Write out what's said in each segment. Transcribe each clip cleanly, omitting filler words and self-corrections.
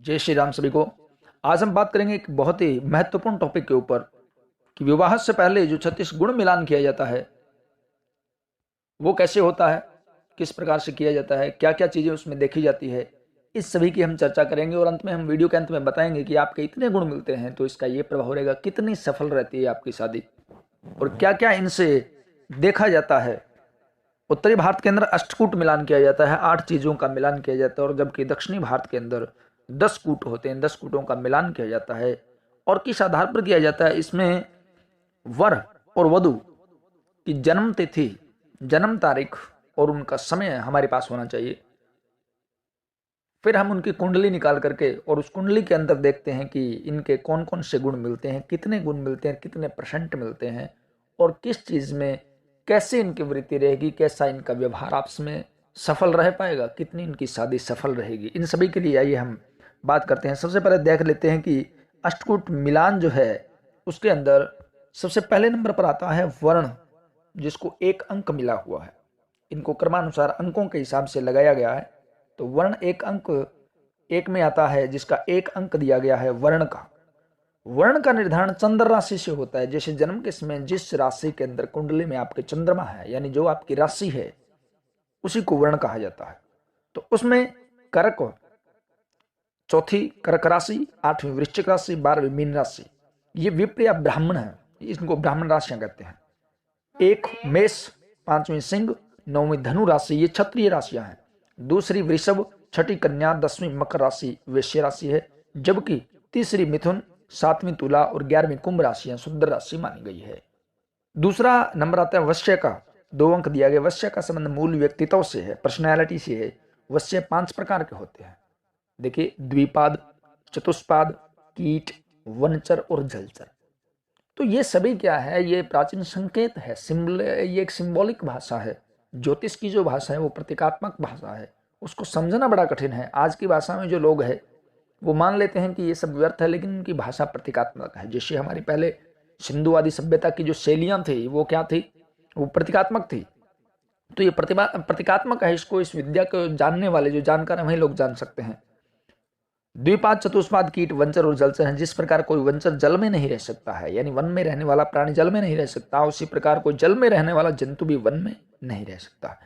जय श्री राम सभी को। आज हम बात करेंगे एक बहुत ही महत्वपूर्ण टॉपिक के ऊपर कि विवाह से पहले जो 36 गुण मिलान किया जाता है वो कैसे होता है, किस प्रकार से किया जाता है, क्या क्या चीजें उसमें देखी जाती है, इस सभी की हम चर्चा करेंगे। और अंत में हम वीडियो के अंत में बताएंगे कि आपके इतने गुण मिलते हैं तो इसका ये प्रभाव रहेगा, कितनी सफल रहती है आपकी शादी और क्या क्या इनसे देखा जाता है। उत्तरी भारत के अंदर अष्टकूट मिलान किया जाता है, 8 चीजों का मिलान किया जाता है, और जबकि दक्षिणी भारत के अंदर 10 कूट होते हैं, 10 कूटों का मिलान किया जाता है। और किस आधार पर किया जाता है? इसमें वर और वधु की जन्म तिथि, जन्म तारीख और उनका समय हमारे पास होना चाहिए। फिर हम उनकी कुंडली निकाल करके और उस कुंडली के अंदर देखते हैं कि इनके कौन कौन से गुण मिलते हैं, कितने गुण मिलते हैं, कितने परसेंट मिलते हैं और किस चीज में कैसे इनकी वृत्ति रहेगी, कैसा इनका व्यवहार आपस में सफल रह पाएगा, कितनी इनकी शादी सफल रहेगी। इन सभी के लिए आइए हम बात करते हैं। सबसे पहले देख लेते हैं कि अष्टकूट मिलान जो है उसके अंदर सबसे पहले नंबर पर आता है वर्ण, जिसको 1 अंक मिला हुआ है। इनको क्रमानुसार अंकों के हिसाब से लगाया गया है। तो वर्ण 1 अंक 1 में आता है, जिसका 1 अंक दिया गया है वर्ण का। वर्ण का निर्धारण चंद्र राशि से होता है। जैसे जन्म के समय जिस राशि के अंदर कुंडली में आपके चंद्रमा है, यानी जो आपकी राशि है, उसी को वर्ण कहा जाता है। तो उसमें कर्क, चौथी कर्क राशि, 8वीं वृश्चिक राशि, 12वीं मीन राशि, ये विप्र या ब्राह्मण है, इनको ब्राह्मण राशियां कहते हैं। 1 मेष, 5वीं सिंह, 9वीं धनु राशि, ये क्षत्रिय राशियां हैं। दूसरी वृषभ, 6ठी कन्या, 10वीं मकर राशि वैश्य राशि है। जबकि तीसरी मिथुन, 7वीं तुला और 11वीं कुंभ राशियां शूद्र राशि मानी गई है। दूसरा नंबर आता है वश्य का, 2 अंक दिया गया। वश्य का संबंध मूल व्यक्तित्व से है, पर्सनैलिटी से है। वश्य 5 प्रकार के होते हैं। देखिए, द्विपाद, चतुष्पाद, कीट, वनचर और जलचर। तो ये सभी क्या है? ये प्राचीन संकेत है, सिंबल, ये एक सिंबॉलिक भाषा है। ज्योतिष की जो भाषा है वो प्रतीकात्मक भाषा है, उसको समझना बड़ा कठिन है। आज की भाषा में जो लोग हैं वो मान लेते हैं कि ये सब व्यर्थ है, लेकिन उनकी भाषा प्रतीकात्मक है। जैसे हमारी पहले सिंधुवादी सभ्यता की जो शैलियां थी वो क्या थी? वो प्रतीकात्मक थी। तो ये प्रतीकात्मक है। इसको, इस विद्या को जानने वाले, जो जानकार हैं, वही लोग जान सकते हैं। द्विपाद, चतुष्पाद, कीट, वंचर और जलचर हैं। जिस प्रकार कोई वंचर जल में नहीं रह सकता है, यानी वन में रहने वाला प्राणी जल में नहीं रह सकता, उसी प्रकार कोई जल में रहने वाला जंतु भी वन में नहीं रह सकता।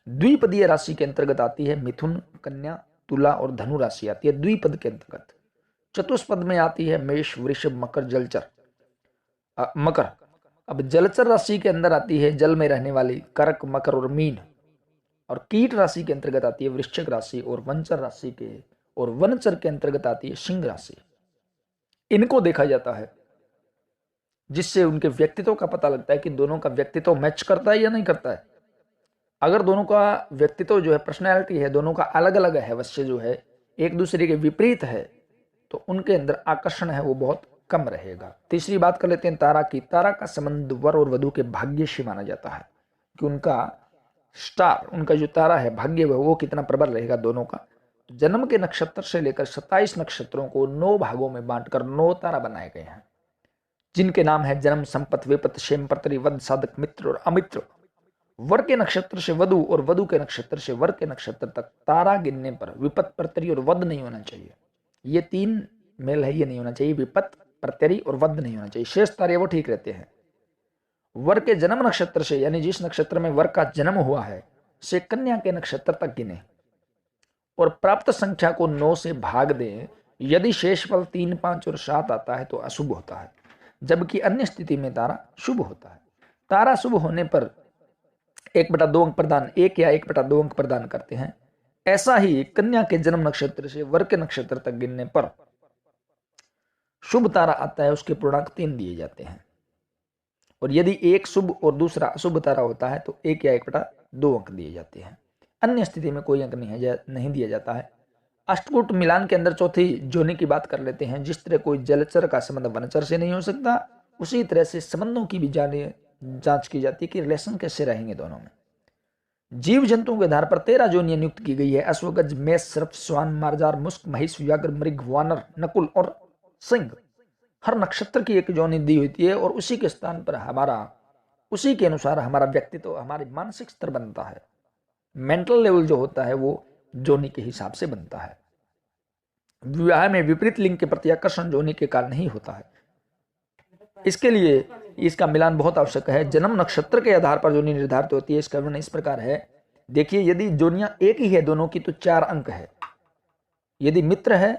द्विपदीय राशि के अंतर्गत आती है मिथुन, कन्या, तुला और धनु राशि आती है द्विपद के अंतर्गत। चतुष्पद में आती है मेष, वृषभ, मकर, जलचर, मकर। अब जलचर राशि के अंदर आती है जल में रहने वाली कर्क, मकर और मीन। और कीट राशि के अंतर्गत आती है वृश्चिक राशि, और वनचर राशि के और वनचर के अंतर्गत आती है सिंह राशि। इनको देखा जाता है, जिससे उनके व्यक्तित्व का पता लगता है कि दोनों का व्यक्तित्व मैच करता है या नहीं करता है। अगर दोनों का व्यक्तित्व जो है, पर्सनैलिटी है, दोनों का अलग अलग है, वश्य जो है एक दूसरे के विपरीत है, तो उनके अंदर आकर्षण है वो बहुत कम रहेगा। तीसरी बात कर लेते हैं तारा की। तारा का संबंध वर और वधु के भाग्य से माना जाता है कि उनका स्टार, उनका जो तारा है भाग्य, वो कितना प्रबल रहेगा दोनों का। जन्म के नक्षत्र से लेकर 27 नक्षत्रों को 9 भागों में बांटकर 9 तारा बनाए गए हैं, जिनके नाम है जन्म, संपत, विपत, क्षेम, प्रतरि, वध, साधक, मित्र और अमित्र। वर के नक्षत्र से वधु और वधु के नक्षत्र से वर के नक्षत्र तक तारा गिनने पर विपत, प्रतरि और वध नहीं होना चाहिए। ये 3 मेल है, ये नहीं होना चाहिए। विपत, प्रत्यरि और वध नहीं होना चाहिए। शेष तारे वो ठीक रहते हैं। वर के जन्म नक्षत्र से, यानी जिस नक्षत्र में वर का जन्म हुआ है, से कन्या के नक्षत्र तक गिने और प्राप्त संख्या को 9 से भाग दें। यदि शेष फल 3, 5 और 7 आता है तो अशुभ होता है, जबकि अन्य स्थिति में तारा शुभ होता है। तारा शुभ होने पर 1/2 अंक प्रदान, 1 या 1/2 अंक प्रदान करते हैं। ऐसा ही कन्या के जन्म नक्षत्र से वर के नक्षत्र तक गिनने पर शुभ तारा आता है, उसके पूर्णांक 3 दिए जाते हैं। और यदि एक शुभ और दूसरा अशुभ तारा होता है तो 1 या 1/2 अंक दिए जाते हैं। अन्य स्थिति में कोई अंक नहीं दिया जाता है। अष्टकूट मिलान के अंदर चौथी जोनी की बात कर लेते हैं। जिस तरह कोई जलचर का संबंध वनचर से नहीं हो सकता, उसी तरह से संबंधों की भी जांच की जाती है कि रिलेशन कैसे रहेंगे दोनों में। जीव जंतुओं के आधार पर 13 जोनियां नियुक्त की गई है। अश्व, गज, मेष, सर्प, स्वान, मार्जार, मुस्क, महिष, व्याघ्र, मृग, वानर, नकुल और सिंह। हर नक्षत्र की एक जोनी दी होती है और उसी के स्थान पर उसी के अनुसार हमारा व्यक्तित्व, हमारी मानसिक स्तर बनता है। मेंटल लेवल जो होता है वो जोनी के हिसाब से बनता है। विवाह में विपरीत लिंग के प्रति आकर्षण जो होने के कारण ही होता है। इसके लिए इसका मिलान बहुत आवश्यक है। जन्म नक्षत्र के आधार पर जोनी निर्धारित होती है। इसका वर्णन इस प्रकार है, देखिए यदि जोनियां एक ही है दोनों की तो 4 अंक है, यदि मित्र है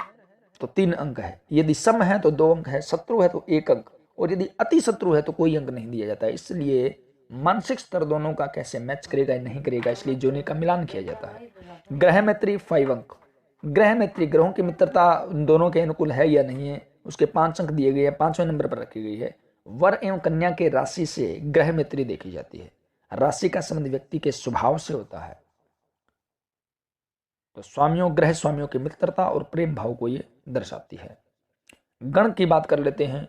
तो 3 अंक है, यदि सम है तो 2 अंक है, शत्रु है तो 1 अंक, और यदि अति शत्रु है तो कोई अंक नहीं दिया जाता है। इसलिए मानसिक स्तर दोनों का कैसे मैच करेगा नहीं करेगा, इसलिए जोनी का मिलान किया जाता है। ग्रह मैत्री 5 अंक। ग्रह मैत्री ग्रहों की मित्रता दोनों के अनुकूल है या नहीं है, उसके 5 अंक दिए गए हैं, 5वें नंबर पर रखी गई है। वर एवं कन्या के राशि से ग्रह मैत्री देखी जाती है। राशि का संबंध व्यक्ति के स्वभाव से होता है। तो स्वामियों ग्रह स्वामियों की मित्रता और प्रेम भाव को ये दर्शाती है। गण की बात कर लेते हैं।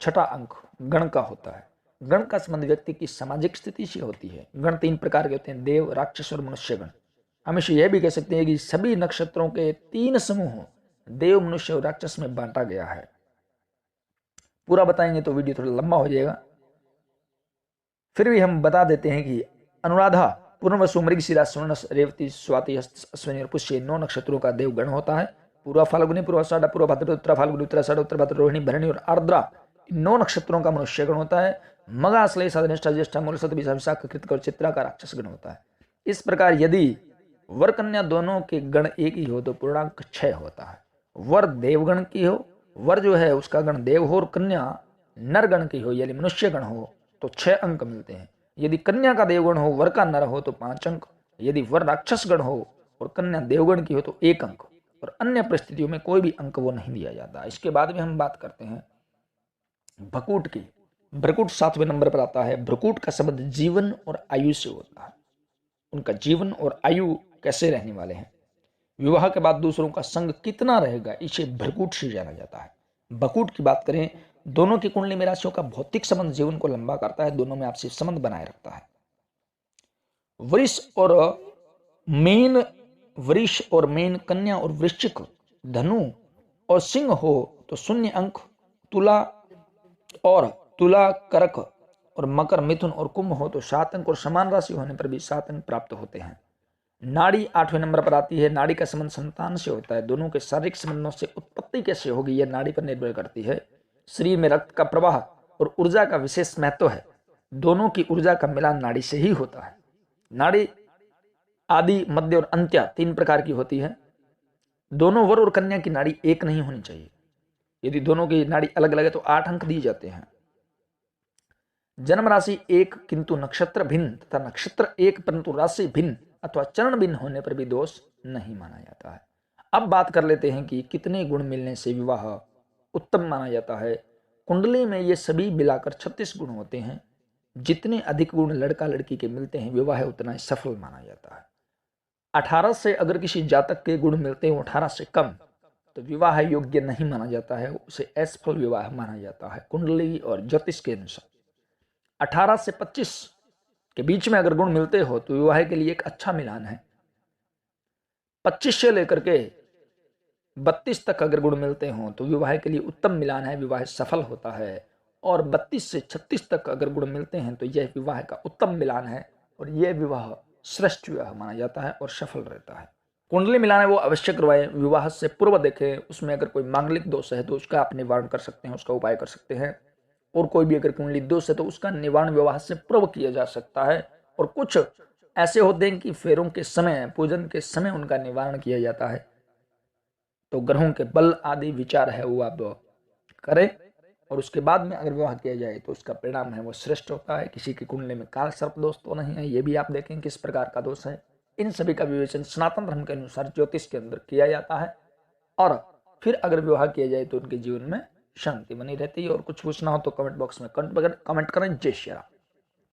6वां अंक गण का होता है। गण का संबंध व्यक्ति की सामाजिक स्थिति से होती है। गण 3 प्रकार के होते हैं, देव, राक्षस और मनुष्य गण। हम इसे यह भी कह सकते हैं कि सभी नक्षत्रों के 3 समूहों देव, मनुष्य और राक्षस में बांटा गया है। पूरा बताएंगे तो वीडियो थोड़ा लंबा हो जाएगा, फिर भी हम बता देते हैं कि अनुराधा, पूर्णवसु, मृगशिरा, स्वर्ण, रेवती, स्वाति, अश्विनी और पुष्य 9 नक्षत्रों का देवगण होता है। पूर्वा फाल्गुनी, पूर्वाषाढ़, पूर्व भाद्रपद, उत्तरा फाल्गुनी, उत्तराषाढ़, उत्तर भाद्रपद, रोहिणी, भरणी और आर्द्रा 9 नक्षत्रों का मनुष्य गण होता है। मगा, श्लेष, अधनिष्ठा, ज्येष्ठा, मूलशत, विशाखा, कृतिका और चित्रा का राक्षस गण होता है। इस प्रकार यदि वर कन्या दोनों के गण एक ही हो तो पूर्णांक 6 होता है। वर देवगण की हो, वर जो है उसका गण देव हो, और कन्या नर गण की हो यानी मनुष्य गण हो तो 6 अंक मिलते हैं। यदि कन्या का देवगण हो, वर का नर हो तो 5 अंक, यदि वर राक्षस गण हो और कन्या देवगण की हो तो 1 अंक, और अन्य परिस्थितियों में कोई भी अंक वो नहीं दिया जाता। इसके बाद में हम बात करते हैं भ्रकुट की। भ्रकुट 7वें नंबर पर आता है। भ्रकुट का संबंध जीवन और आयु से होता है। उनका जीवन और आयु कैसे रहने वाले हैं, विवाह के बाद दूसरों का संग कितना रहेगा, इसे भ्रकुट से जाना जाता है। भ्रकुट की बात करें, दोनों की कुंडली में राशियों का भौतिक संबंध जीवन को लंबा करता है, दोनों में आपसी संबंध बनाए रखता है। वृष और मीन, कन्या और वृश्चिक, धनु और सिंह हो तो 0 अंक, तुला, करक और मकर, मिथुन और कुंभ हो तो 7 अंक, और समान राशि होने पर भी 7 अंक प्राप्त होते हैं। नाड़ी 8वें नंबर पर आती है। नाड़ी का संबंध संतान से होता है। दोनों के शारीरिक संबंधों से उत्पत्ति कैसे होगी यह नाड़ी पर निर्भर करती है। शरीर में रक्त का प्रवाह और ऊर्जा का विशेष महत्व है। दोनों की ऊर्जा का मिलान नाड़ी से ही होता है। नाड़ी आदि, मध्य और अंत्य 3 प्रकार की होती है। दोनों वर और कन्या की नाड़ी एक नहीं होनी चाहिए। यदि दोनों की नाड़ी अलग अलग है तो 8 अंक दिए जाते हैं। जन्म राशि एक किंतु नक्षत्र भिन्न तथा नक्षत्र एक परंतु राशि भिन्न अथवा चरण भिन्न होने पर भी दोष नहीं माना जाता है। अब बात कर लेते हैं कि कितने गुण मिलने से विवाह उत्तम माना जाता है। कुंडली में ये सभी मिलाकर 36 गुण होते हैं। जितने अधिक गुण लड़का लड़की के मिलते हैं विवाह उतना ही सफल माना जाता है। 18 से अगर किसी जातक के गुण मिलते हैं 18 से कम तो विवाह योग्य नहीं माना जाता है, उसे असफल विवाह माना जाता है कुंडली और ज्योतिष के अनुसार। 18 से 25 के बीच में अगर गुण मिलते हो तो विवाह के लिए एक अच्छा मिलान है। 25 से लेकर के 32 तक अगर गुण मिलते हो तो विवाह के लिए उत्तम मिलान है, विवाह सफल होता है। और 32 से 36 तक अगर गुण मिलते हैं तो यह विवाह का उत्तम मिलान है और यह विवाह श्रेष्ठ विवाह माना जाता है और सफल रहता है। कुंडली मिलान है वो अवश्य करवाएं, विवाह से पूर्व देखें। उसमें अगर कोई मांगलिक दोष है तो उसका आप निवारण कर सकते हैं, उसका उपाय कर सकते हैं। और कोई भी अगर कुंडली दोष है तो उसका निवारण विवाह से पूर्व किया जा सकता है। और कुछ ऐसे होते हैं कि फेरों के समय, पूजन के समय उनका निवारण किया जाता है। तो ग्रहों के बल आदि विचार है वो आप करें और उसके बाद में अगर विवाह किया जाए तो उसका परिणाम है वो श्रेष्ठ होता है। किसी की कुंडली में काल सर्प दोष तो नहीं है, ये भी आप देखें किस प्रकार का दोष है। इन सभी का विवेचन सनातन धर्म के अनुसार ज्योतिष के अंदर किया जाता है और फिर अगर विवाह किया जाए तो उनके जीवन में शांति बनी रहती है। और कुछ पूछना हो तो कमेंट बॉक्स में कमेंट करें। जय श्री राम।